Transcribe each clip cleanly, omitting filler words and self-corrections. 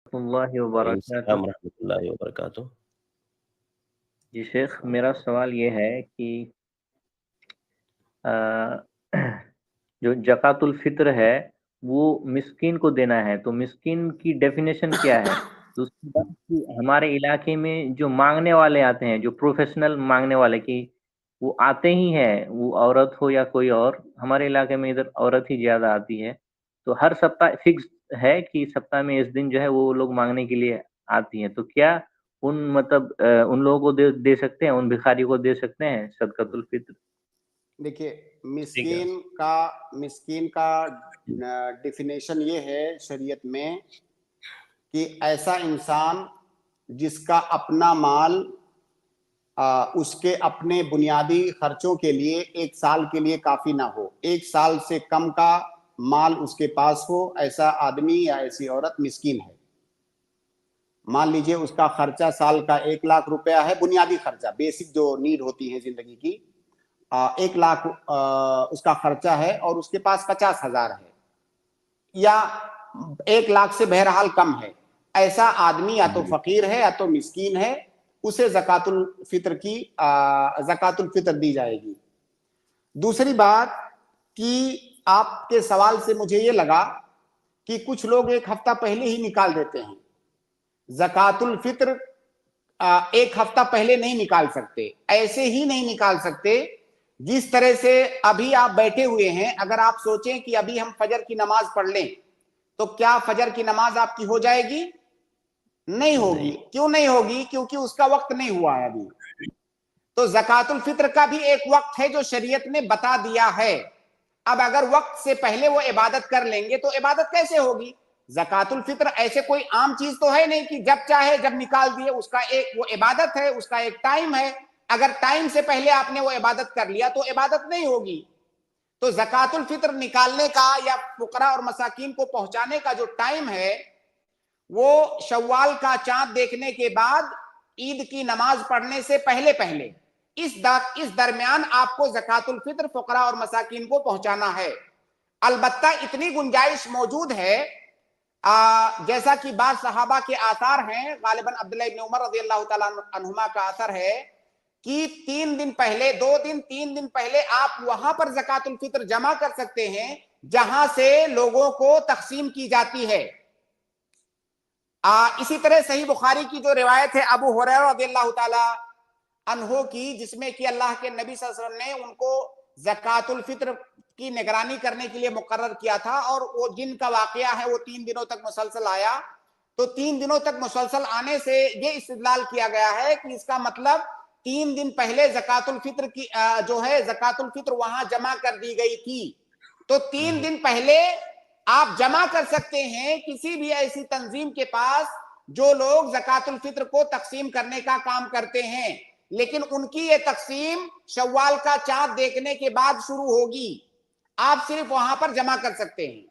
वरहमतुल्लाहि वबरकातुहू। रहमतुल्लाहि वबरकातुहू। जी शेख, मेरा सवाल ये है कि अ, जो ज़कातुल फ़ित्र है, वो मिस्कीन को देना है, तो मिस्कीन की डेफ़िनेशन क्या है? दूसरी बात कि हमारे इलाके में जो माँगने वाले आते हैं, जो प्रोफ़ेशनल माँगने वाले कि वो आते ही हैं, वो औरत हो या कोई और, हमारे इलाके में इधर औरत ही ज़्यादा आती है। तो हर सप्ताह फ़िक्स है कि सप्ताह में इस दिन जो है वो लोग माँगने के लिए आती हैं। तो क्या उन मतलब उन लोगों को दे दे सकते हैं, उन भिखारियों को दे सकते हैं सदक़ातुल फ़ित्र? देखिए, ठीक है। मिस्कीन का डेफिनेशन ये है शरीयत में कि ऐसा इंसान जिसका अपना माल उसके अपने बुनियादी खर्चों के लिए 1 साल के लिए काफी ना हो, 1 साल से कम का माल उसके पास हो, ऐसा आदमी या ऐसी औरत मिस्कीन है। मान लीजिए उसका खर्चा साल का 1 लाख रुपया है, बुनियादी खर्चा, बेसिक जो नीड होती है जिंदगी की, 1 लाख उसका खर्चा है और उसके पास 50,000 है या 1 लाख से बहरहाल कम है। ऐसा आदमी या तो फकीर है या तो मिस्कीन है, उसे ज़कातुल फ़ित्र दी जाएगी। दूसरी बात कि आपके सवाल से मुझे ये लगा कि कुछ लोग 1 हफ्ता पहले ही निकाल देते हैं। ज़कातुल फ़ित्र 1 हफ्ता पहले नहीं निकाल सकते, ऐसे ही नहीं निकाल सकते जिस तरह से अभी आप बैठे हुए हैं। अगर आप सोचें कि अभी हम फजर की नमाज पढ़ लें, तो क्या फजर की नमाज आपकी हो जाएगी? नहीं होगी। क्यों नहीं होगी? क्योंकि उसका वक्त नहीं हुआ है अभी। तो ज़कातुल फ़ित्र का भी एक वक्त है जो शरीयत ने बता दिया है। अब अगर वक्त से पहले वो इबादत कर लेंगे तो इबादत कैसे होगी? ज़कातुल फ़ित्र ऐसे कोई आम चीज तो है नहीं कि जब चाहे जब निकाल दिए, उसका एक वो इबादत है, उसका एक टाइम है। अगर टाइम से पहले आपने वो इबादत कर लिया तो इबादत नहीं होगी। तो ज़कातुल फ़ित्र निकालने का या फुकरा और मसाकीन को पहुंचाने का जो टाइम है, वो शव्वाल का चांद देखने के बाद ईद की नमाज पढ़ने से पहले पहले इस दरमियान आपको ज़कातुल फ़ित्र फुकरा और मसाकीन को पहुंचाना है। अलबत्ता इतनी गुंजाइश मौजूद है, जैसा कि बाद सहाबा के आसार हैं, गालिबन अब्दुल्लाह इब्न उमर रज़ियल्लाहु ताला अन्हुमा का असर है कि 3 दिन पहले, 2 दिन 3 दिन पहले आप वहां पर ज़कातुल फ़ित्र जमा कर सकते हैं जहां से लोगों को तकसीम की जाती है। इसी तरह सही बुखारी की जो रिवायत है अबू हुरैरा रज़ियल्लाहु ताला अन्हो की, जिसमें कि अल्लाह के नबी सल्लल्लाहु अलैहि वसल्लम ने उनको ज़कातुल फ़ित्र की निगरानी करने के लिए मुकर्रर किया था और वो दिन का वाकया है, वो 3 दिनों तक मुसलसल आया। तो 3 दिनों तक मुसलसल आने से ये इस्तिदलाल किया गया है कि इसका मतलब 3 दिन पहले ज़कातुल फ़ित्र की जो है ज़कातुल फ़ित्र वहां जमा कर दी गई थी। तो 3 दिन पहले आप जमा कर सकते हैं किसी भी ऐसी तंजीम के पास जो लोग ज़कातुल फ़ित्र को तकसीम करने का काम करते हैं, लेकिन उनकी ये तकसीम शव्वाल का चांद देखने के बाद शुरू होगी। आप सिर्फ वहां पर जमा कर सकते हैं।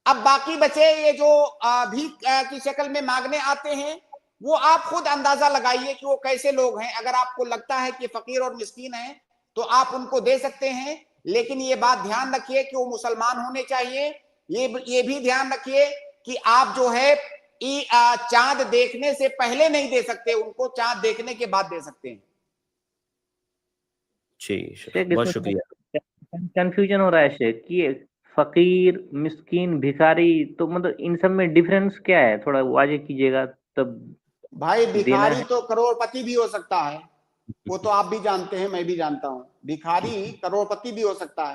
अब बाकी बचे ये जो भीख की शक्ल में मांगने आते हैं, वो आप खुद अंदाजा लगाइए कि वो कैसे लोग हैं। अगर आपको लगता है कि फकीर और मिस्कीन हैं तो आप उनको दे सकते हैं, लेकिन ये बात ध्यान रखिए कि वो मुसलमान होने चाहिए। ये भी ध्यान रखिए कि आप जो है चांद देखने से पहले नहीं दे सकते, उनको चांद देखने के बाद दे सकते हैं। जी शेख, बहुत इसमें शुक्रिया। कंफ्यूजन हो रहा है शेख कि फकीर, मिस्कीन, भिखारी, तो मतलब इन सब में डिफरेंस क्या है? थोड़ा वाज़ेह कीजिएगा तब भाई देना भिखारी है। तो करोड़पति भी हो सकता है, वो तो आप भी जानते हैं, मैं भी जानता हूं। भिखारी करोड़पति भी हो सकता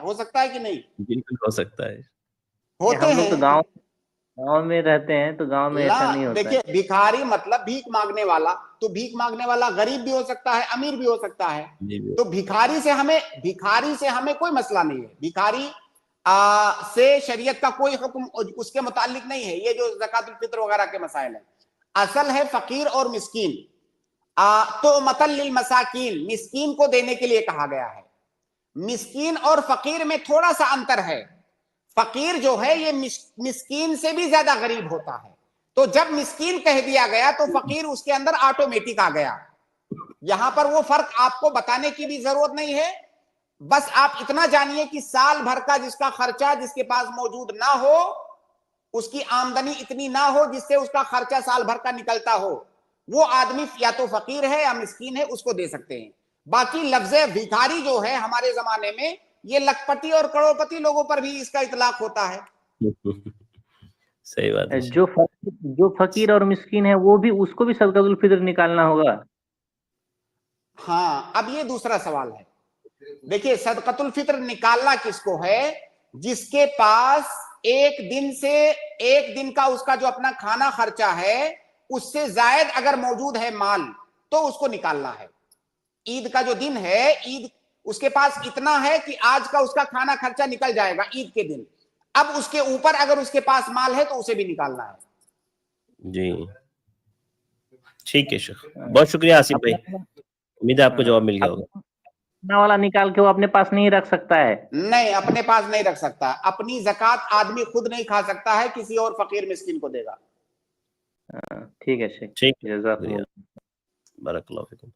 है कि नहीं? बिल्कुल हो सकता है। होते हम लोग तो हैं। गांव गांव में रहते हैं, तो गांव में ऐसा नहीं होता देखिए, है। भिखारी मतलब भीख मांगने वाला, तो भीख मांगने वाला गरीब भी हो सकता है, अमीर भी हो सकता है। जी तो भिखारी से हमें कोई मसला नहीं है। भिखारी से शरीयत का कोई हुक्म उसके मुतालिक नहीं है। ये जो ज़कातुल फ़ित्र वगैरह के मसाइल है, असल है फकीर और मिस्कीन। तो मतल लिल मसाकीन, मिस्कीन को देने के लिए कहा गया है। मिस्कीन और फकीर में थोड़ा सा अंतर है। फकीर जो है ये मिस्कीन से भी ज्यादा गरीब होता है। तो जब मिस्कीन कह दिया गया तो फकीर उसके अंदर ऑटोमेटिक आ गया। यहां पर वो फर्क आपको बताने की भी जरूरत नहीं है। बस आप इतना जानिए कि साल भर का जिसका खर्चा जिसके पास मौजूद ना हो, उसकी आमदनी इतनी ना हो जिससे उसका खर्चा साल भर का निकलता हो, वो आदमी या तो फकीर है या मिस्कीन है, उसको दे सकते हैं। बाकी लफ्ज भिखारी जो है हमारे जमाने में, ये लखपति और करोड़पति लोगों पर भी इसका इतलाक होता है। सही बात है। जो फकीर और मिस्कीन है वो भी, उसको भी सदकातुल फित्र निकालना होगा। हाँ, अब ये दूसरा सवाल है। देखिए, सदकातुल फित्र निकालना किसको है? जिसके पास एक दिन का उसका जो अपना खाना खर्चा है उससे जायद अगर मौजूद है माल, तो उसको निकालना है। ईद का जो दिन है, ईद उसके पास इतना है कि आज का उसका खाना खर्चा निकल जाएगा ईद के दिन। अब उसके ऊपर अगर उसके पास माल है तो उसे भी निकालना है। जी ठीक है शेख, बहुत शुक्रिया आसिफ भाई, उम्मीद है आपको जवाब मिल गया होगा। अपना वाला निकाल के वो अपने पास नहीं रख सकता है? नहीं, अपने पास नहीं रख सकता। अपनी ज़कात आदमी खुद नहीं खा सकता है, किसी और फकीर मिस्किन को देगा। ठीक है शेख, ठीक, जज़ाकल्लाह। बरकल्लाहु फिकुम।